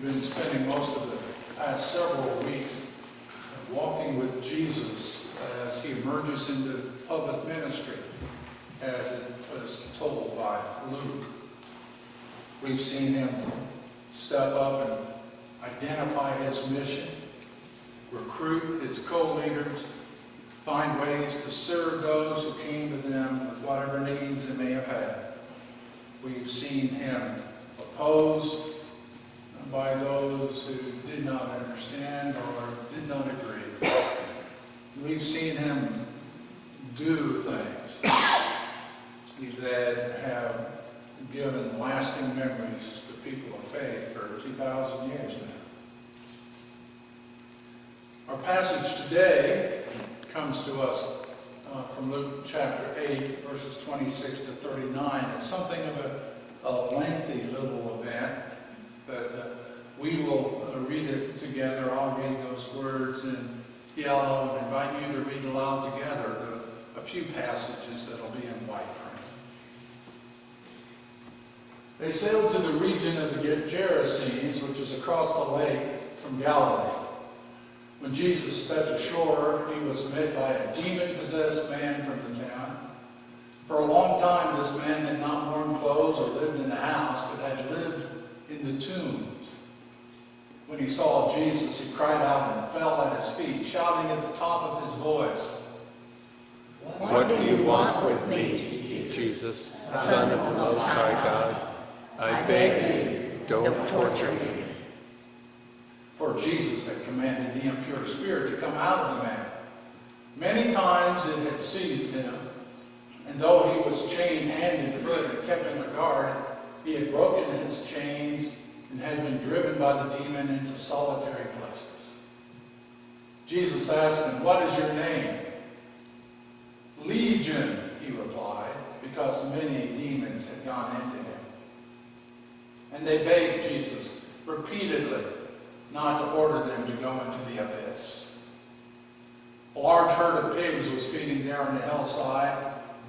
We've been spending most of the past several weeks walking with Jesus as he emerges into public ministry, as it was told by Luke. We've seen him step up and identify his mission, recruit his co-leaders, find ways to serve those who came to them with whatever needs they may have had. We've seen him opposed by those who did not understand or did not agree. We've seen him do things that have given lasting memories to people of faith for 2,000 years now. Our passage today comes to us from Luke chapter 8, verses 26 to 39. It's something of a lengthy little event, but we will read it together. I'll read those words in yellow and invite you to read aloud together a few passages that will be in white print. They sailed to the region of the Gerasenes, which is across the lake from Galilee. When Jesus stepped ashore, he was met by a demon-possessed man from the town. For a long time, this man had not worn clothes or lived in the house, but had lived in the tombs. When he saw Jesus, he cried out and fell at his feet, shouting at the top of his voice, "What do you want with me, Jesus, Son of the Most High God? I beg you, don't torture me." For Jesus had commanded the impure spirit to come out of the man. Many times it had seized him, and though he was chained hand and foot and kept in a guard, he had broken his chains and had been driven by the demon into solitary places. Jesus asked him, "What is your name?" "Legion," he replied, because many demons had gone into him. And they begged Jesus repeatedly not to order them to go into the abyss. A large herd of pigs was feeding there on the hillside.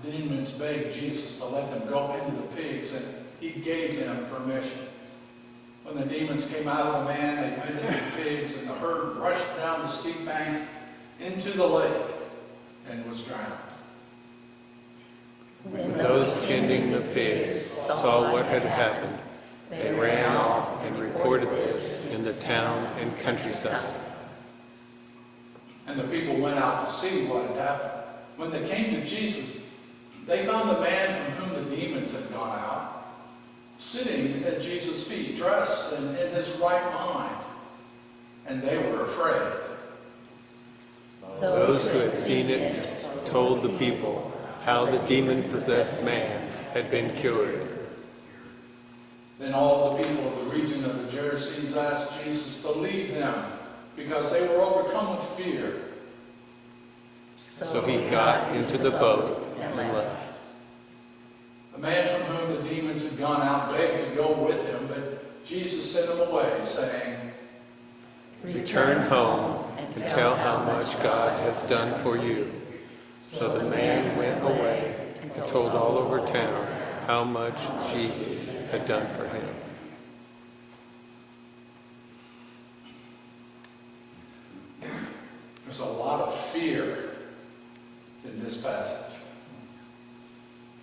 The demons begged Jesus to let them go into the pigs, and he gave them permission. When the demons came out of the man, they went into the pigs, and the herd rushed down the steep bank into the lake and was drowned. When those tending the pigs saw what had happened, they ran off and reported this in the town and countryside. And the people went out to see what had happened. When they came to Jesus, they found the man from whom the demons had gone out, sitting at Jesus' feet, dressed and in his right mind. And they were afraid. Those who had seen it told the people how the demon-possessed man had been cured. Then all the people of the region of the Gerasenes asked Jesus to leave them, because they were overcome with fear. So he got into the boat and left. The man from whom the demons had gone out begged to go with him, but Jesus sent him away, saying, "Return home and tell how much God has done for you." So the man went away and told all over town how much Jesus had done for him. There's a lot of fear in this passage.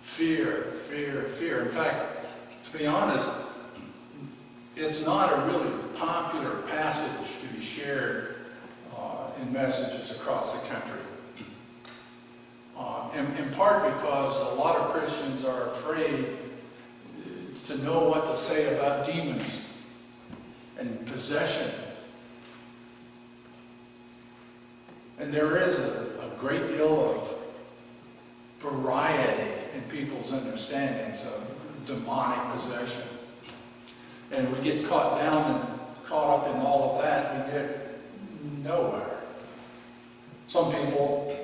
Fear, fear, fear. In fact, to be honest, it's not a really popular passage to be shared in messages across the country. In part because a lot of Christians are afraid to know what to say about demons and possession. And there is a great deal of variety in people's understandings of demonic possession. And we get caught up in all of that, we get nowhere. Some people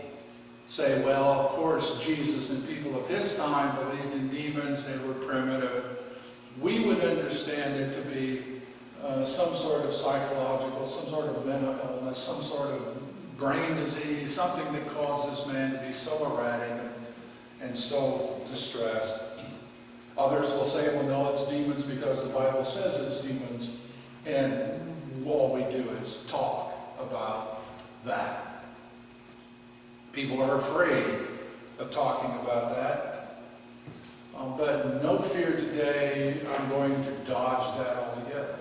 say, well, of course, Jesus and people of his time believed in demons, they were primitive. We would understand it to be some sort of psychological, some sort of mental illness, some sort of brain disease, something that caused this man to be so erratic and so distressed. Others will say, well, no, it's demons because the Bible says it's demons. And all we do is talk about that. People are afraid of talking about that. But no fear today, I'm going to dodge that altogether.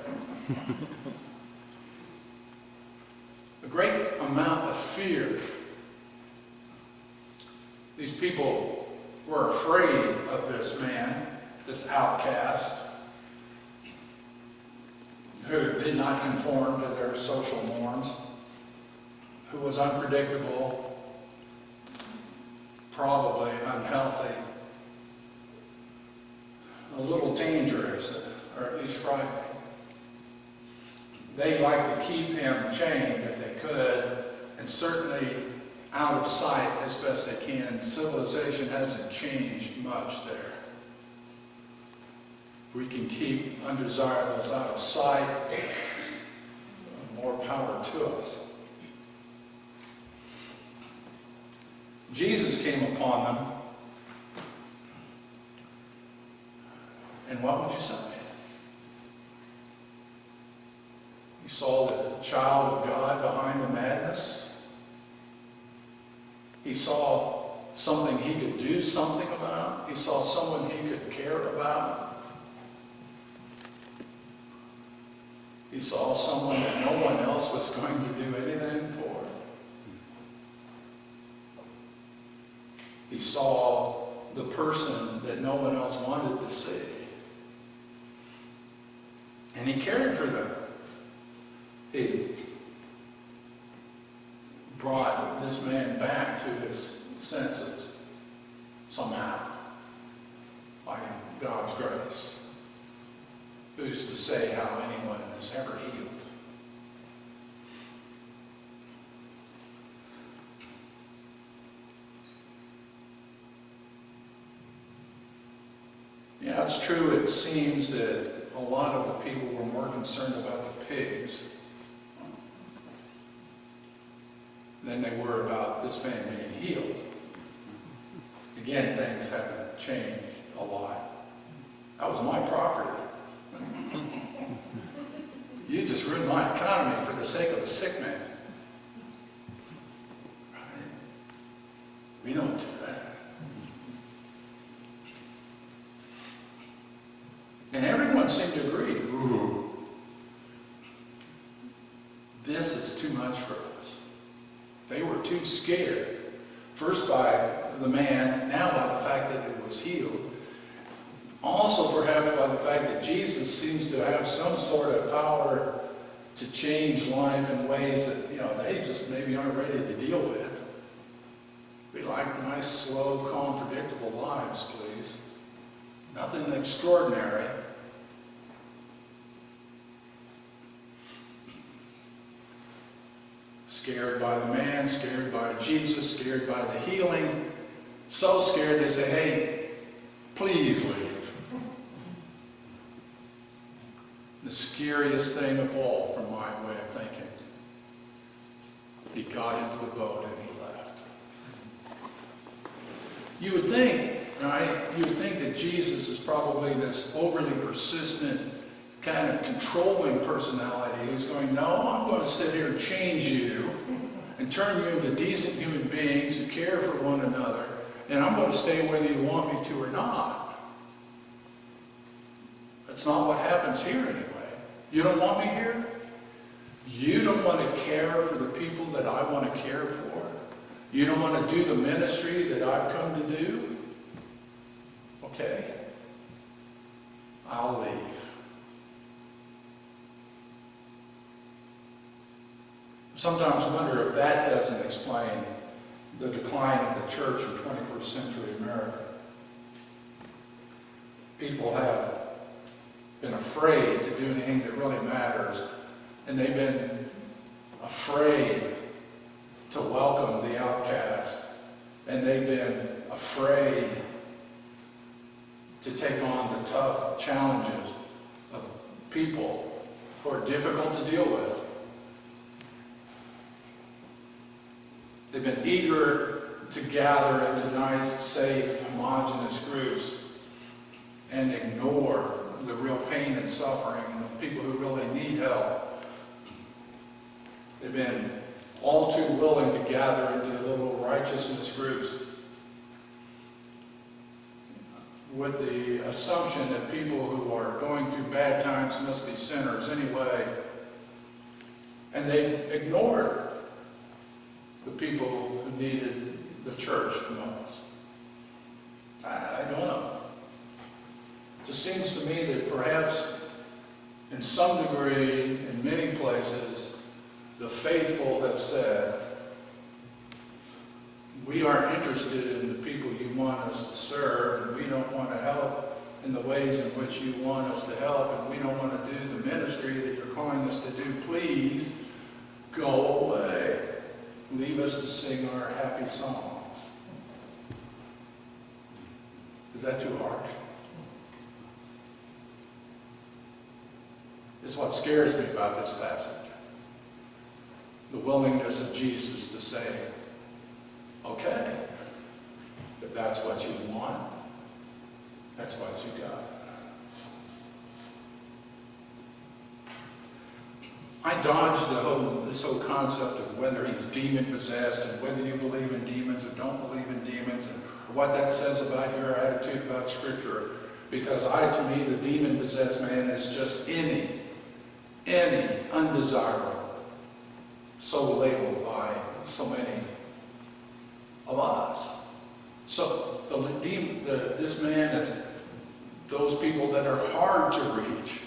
A great amount of fear. These people were afraid of this man, this outcast, who did not conform to their social norms, who was unpredictable, probably unhealthy, a little dangerous, or at least frightening. They liked to keep him chained if they could, and certainly out of sight as best they can. Civilization hasn't changed much there. We can keep undesirables out of sight, more power to us. Jesus came upon them, and what would you say? He saw the child of God behind the madness. He saw something he could do something about. He saw someone he could care about. He saw someone that no one else was going to do anything for. He saw the person that no one else wanted to see. And he cared for them. He brought this man back to his senses somehow by God's grace. Who's to say how anyone is ever healed? Yeah, it's true. It seems that a lot of the people were more concerned about the pigs than they were about this man being healed. Again, things haven't changed a lot. That was my property. You just ruined my economy for the sake of a sick man. Right? We don't do that. And everyone seemed to agree, ooh, this is too much for us. They were too scared, first by the man, now by the fact that it was healed. Also perhaps by the fact that Jesus seems to have some sort of power to change life in ways that, they just maybe aren't ready to deal with. We like nice, slow, calm, predictable lives, please. Nothing extraordinary. Scared by the man, scared by Jesus, scared by the healing. So scared they say, hey, please leave. The scariest thing of all, from my way of thinking, he got into the boat and he left. You would think, right? You would think that Jesus is probably this overly persistent, kind of controlling personality who's going, no, I'm going to sit here and change you and turn you into decent human beings who care for one another, and I'm going to stay whether you want me to or not. That's not what happens here anyway. You don't want me here? You don't want to care for the people that I want to care for? You don't want to do the ministry that I've come to do? Okay. I'll leave. Sometimes wonder if that doesn't explain the decline of the church in 21st century America. People have been afraid to do anything that really matters, and they've been afraid to welcome the outcast, and they've been afraid to take on the tough challenges of people who are difficult to deal with. They've been eager to gather into nice, safe, homogeneous groups and ignore the real pain and suffering and the people who really need help. They've been all too willing to gather into little righteousness groups with the assumption that people who are going through bad times must be sinners anyway. And they've ignored the people who needed the church the most. I don't know. It just seems to me that perhaps in some degree, in many places, the faithful have said, we aren't interested in the people you want us to serve, and we don't want to help in the ways in which you want us to help, and we don't want to do the ministry that you're calling us to do. Please go away. Leave us to sing our happy songs. Is that too harsh? It's what scares me about this passage. The willingness of Jesus to say, okay, if that's what you want, that's what you got. I dodged this whole concept of whether he's demon-possessed and whether you believe in demons or don't believe in demons and what that says about your attitude about Scripture. Because to me, the demon-possessed man is just any undesirable, so labeled by so many of us. So this man is those people that are hard to reach,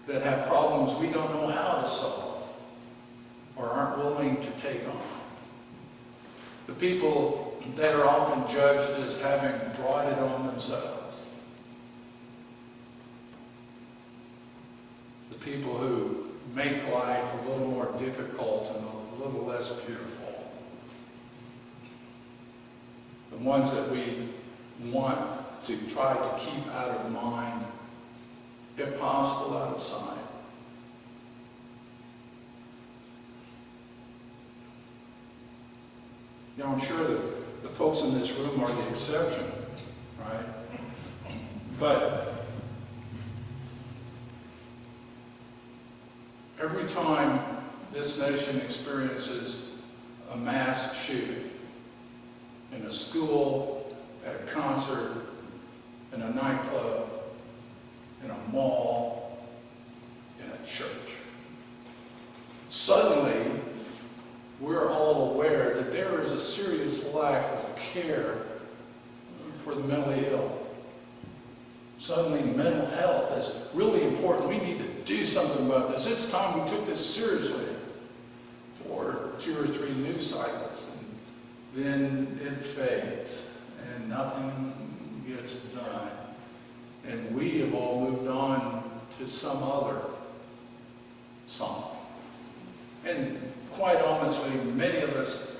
that have problems we don't know how to solve or aren't willing to take on. The people that are often judged as having brought it on themselves. The people who make life a little more difficult and a little less beautiful. The ones that we want to try to keep out of mind, if possible, out of sight. Now, I'm sure that the folks in this room are the exception, right? But every time this nation experiences a mass shooting in a school, at a concert, in a nightclub, in a mall, in a church, suddenly we're all aware that there is a serious lack of care for the mentally ill. Suddenly mental health is really important. We need to do something about this. It's time we took this seriously. For 2 or 3 news cycles, and then it fades, and nothing gets done. And we have all moved on to some other something. And quite honestly, many of us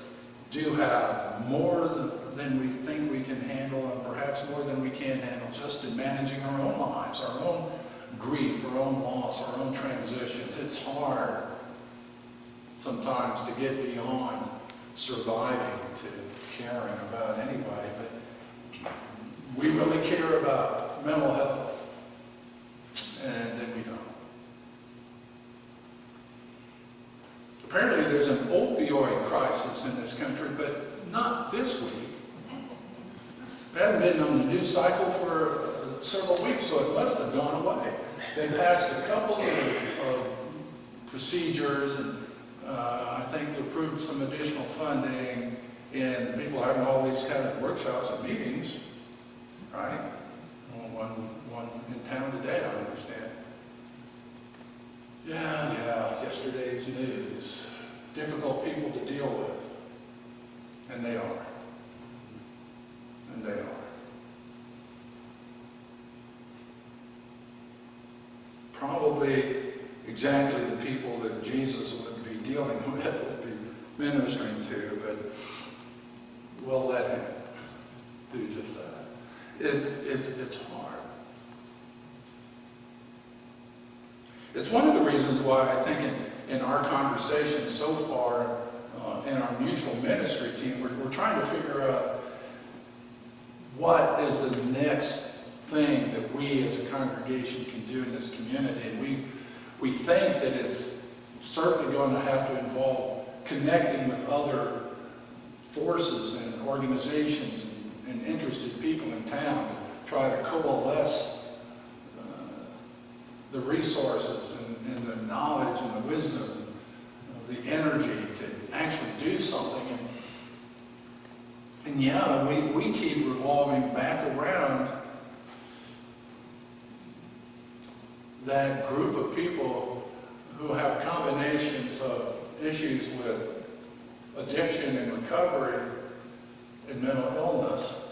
do have more than we think we can handle, and perhaps more than we can handle, just in managing our own lives, our own grief, our own loss, our own transitions. It's hard sometimes to get beyond surviving to caring about anybody, but we really care about mental health, and then we don't. Apparently there's an opioid crisis in this country, but not this week. It hadn't been on the news cycle for several weeks, so it must have gone away. They passed a couple of procedures, and I think approved some additional funding, and people are having all these kind of workshops and meetings, right? One in town today, I understand. Yeah, yesterday's news. Difficult people to deal with. And they are. And they are. Probably exactly the people that Jesus would be dealing with, would be ministering to, but we'll let him do just that. It's hard. It's one of the reasons why I think in our conversation so far, in our mutual ministry team, we're trying to figure out what is the next thing that we as a congregation can do in this community. And we think that it's certainly going to have to involve connecting with other forces and organizations and interested people in town to try to coalesce the resources and the knowledge and the wisdom, the energy to actually do something. And yeah, we keep revolving back around that group of people who have combinations of issues with addiction and recovery and mental illness,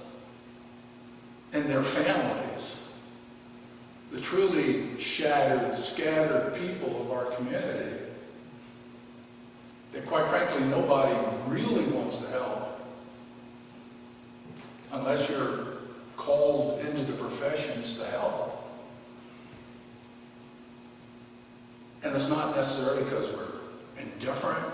and their families, the truly shattered, scattered people of our community, that quite frankly nobody really wants to help unless you're called into the professions to help. And it's not necessarily because we're indifferent.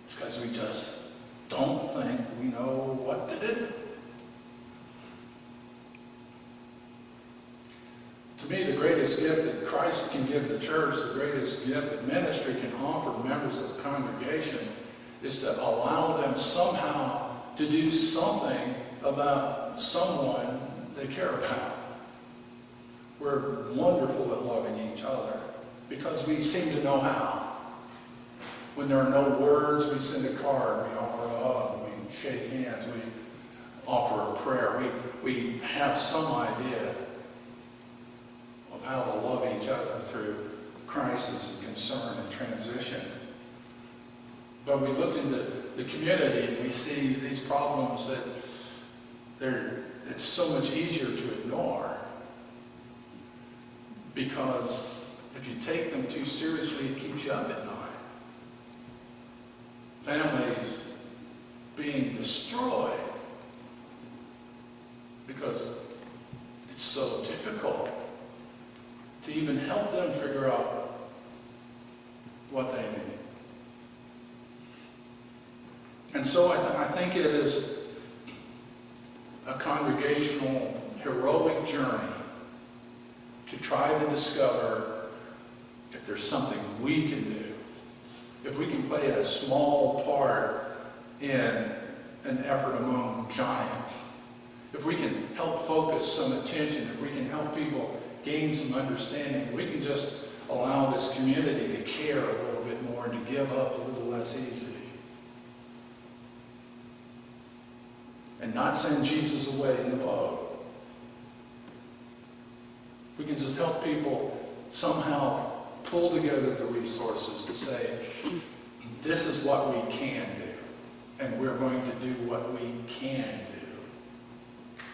It's because we just don't think we know what to do. To me, the greatest gift that Christ can give the church, the greatest gift that ministry can offer members of the congregation, is to allow them somehow to do something about someone they care about. We're wonderful at loving each other because we seem to know how. When there are no words, we send a card, we offer a hug, we shake hands, we offer a prayer. We have some idea of how to love each other through crisis and concern and transition. But we look into the community and we see these problems that it's so much easier to ignore. Because if you take them too seriously, it keeps you up at night. Families being destroyed because it's so difficult to even help them figure out what they need. And so I think it is a congregational heroic journey to try to discover if there's something we can do, if we can play a small part in an effort among giants, if we can help focus some attention, if we can help people gain some understanding, we can just allow this community to care a little bit more and to give up a little less easily. And not send Jesus away in the boat. We can just help people somehow pull together the resources to say, this is what we can do, and we're going to do what we can do.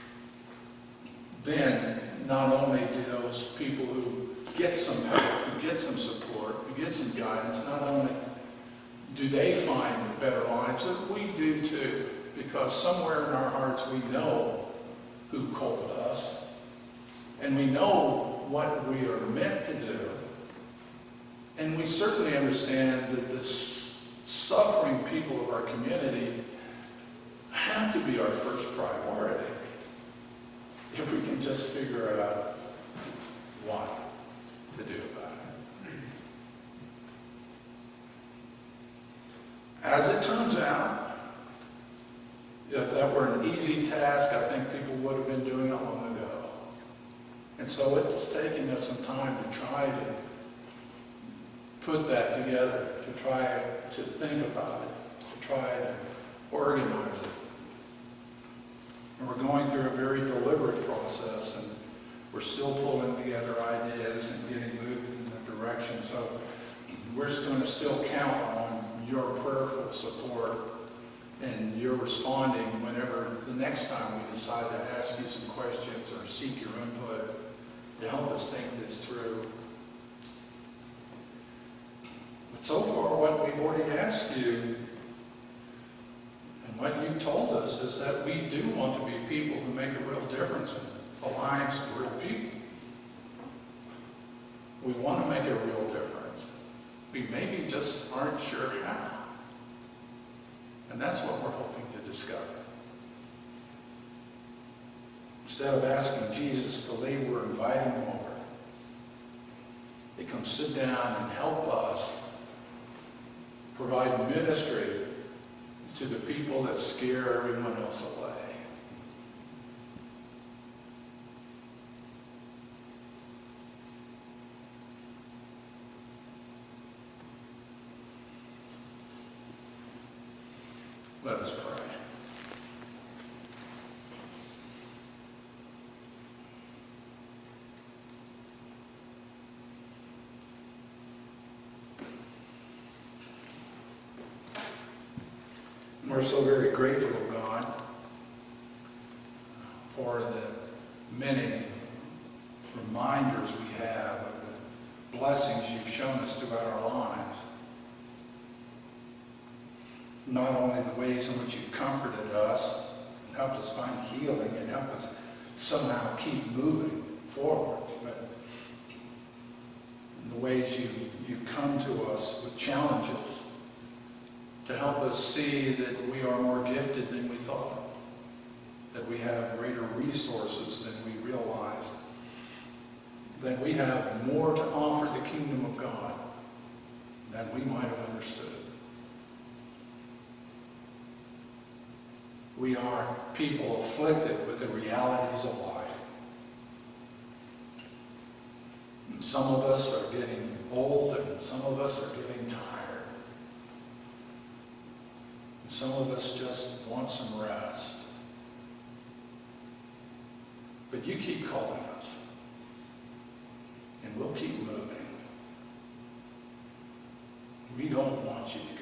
Then, not only do those people who get some help, who get some support, who get some guidance, not only do they find better lives, but we do too. Because somewhere in our hearts we know who called us, and we know what we are meant to do, and we certainly understand that the suffering people of our community have to be our first priority if we can just figure out what to do about it. As it turns out, if that were an easy task, I think people would have been doing it long ago. And so it's taking us some time to try to put that together, to try to think about it, to try to organize it. And we're going through a very deliberate process, and we're still pulling together ideas and getting moved in that direction. So we're going to still count on your prayerful support and you're responding whenever the next time we decide to ask you some questions or seek your input to help us think this through. But so far, what we've already asked you and what you told us is that we do want to be people who make a real difference in the lives of real people. We want to make a real difference. We maybe just aren't sure how. And that's what we're hoping to discover. Instead of asking Jesus to leave, we're inviting him over. They come sit down and help us provide ministry to the people that scare everyone else away. Let us pray. We're so very grateful, God, for the many reminders we have of the blessings you've shown us throughout our lives. Not only the ways in which you've comforted us, and helped us find healing, and helped us somehow keep moving forward, but in the ways you've come to us with challenges to help us see that we are more gifted than we thought, that we have greater resources than we realized, that we have more to offer the kingdom of God than we might have understood. We are people afflicted with the realities of life. And some of us are getting old, and some of us are getting tired. And some of us just want some rest. But you keep calling us, and we'll keep moving. We don't want you to go.